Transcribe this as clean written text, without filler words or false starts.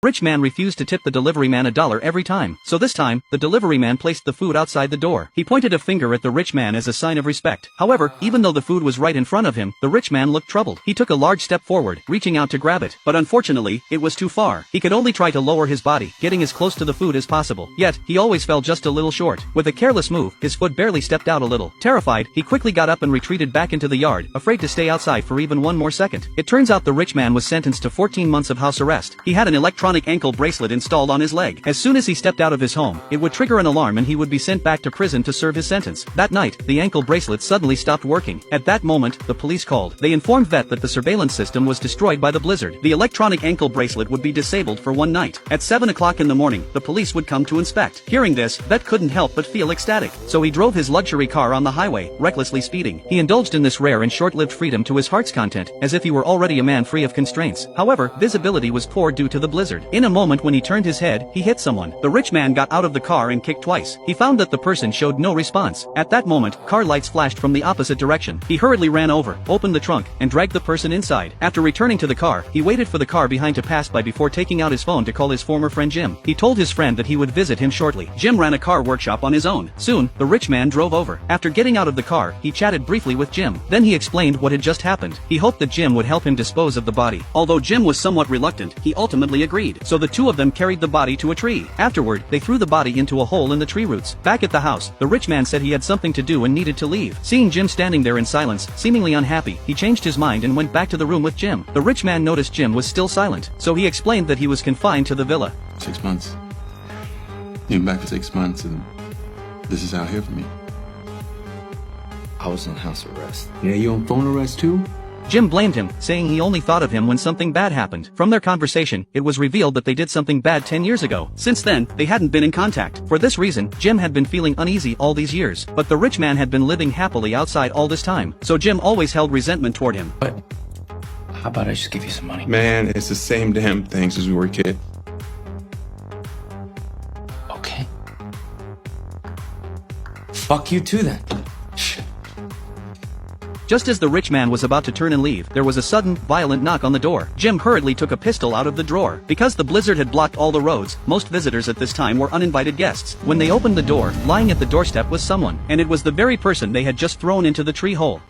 Rich man refused to tip the delivery man $1 every time, so this time, the delivery man placed the food outside the door. He pointed a finger at the rich man as a sign of respect. However, even though the food was right in front of him, the rich man looked troubled. He took a large step forward, reaching out to grab it, but unfortunately, it was too far. He could only try to lower his body, getting as close to the food as possible. Yet, he always fell just a little short. With a careless move, his foot barely stepped out a little. Terrified, he quickly got up and retreated back into the yard, afraid to stay outside for even one more second. It turns out the rich man was sentenced to 14 months of house arrest. He had an electronic ankle bracelet installed on his leg. As soon as he stepped out of his home, it would trigger an alarm and he would be sent back to prison to serve his sentence. That night, the ankle bracelet suddenly stopped working. At that moment, the police called. They informed Vet that the surveillance system was destroyed by the blizzard. The electronic ankle bracelet would be disabled for one night. At 7 o'clock in the morning, the police would come to inspect. Hearing this, Vet couldn't help but feel ecstatic. So he drove his luxury car on the highway, recklessly speeding. He indulged in this rare and short-lived freedom to his heart's content, as if he were already a man free of constraints. However, visibility was poor due to the blizzard. In a moment when he turned his head, he hit someone. The rich man got out of the car and kicked twice. He found that the person showed no response. At that moment, car lights flashed from the opposite direction. He hurriedly ran over, opened the trunk, and dragged the person inside. After returning to the car, he waited for the car behind to pass by before taking out his phone to call his former friend Jim. He told his friend that he would visit him shortly. Jim ran a car workshop on his own. Soon, the rich man drove over. After getting out of the car, he chatted briefly with Jim. Then he explained what had just happened. He hoped that Jim would help him dispose of the body. Although Jim was somewhat reluctant, he ultimately agreed. So the two of them carried the body to a tree. Afterward, they threw the body into a hole in the tree roots. Back at the house, the rich man said he had something to do and needed to leave. Seeing Jim standing there in silence, seemingly unhappy, he changed his mind and went back to the room with Jim. The rich man noticed Jim was still silent, so he explained that he was confined to the villa. 6 months. You've been back for 6 months and this is out here for me. I was on house arrest. Yeah, you on phone arrest too? Jim blamed him, saying he only thought of him when something bad happened. From their conversation, it was revealed that they did something bad 10 years ago. Since then, they hadn't been in contact. For this reason, Jim had been feeling uneasy all these years. But the rich man had been living happily outside all this time, so Jim always held resentment toward him. But how about I just give you some money? Man, it's the same damn thing since we were a kid. Okay. Fuck you too then. Just as the rich man was about to turn and leave, there was a sudden, violent knock on the door. Jim hurriedly took a pistol out of the drawer. Because the blizzard had blocked all the roads, most visitors at this time were uninvited guests. When they opened the door, lying at the doorstep was someone, and it was the very person they had just thrown into the tree hole.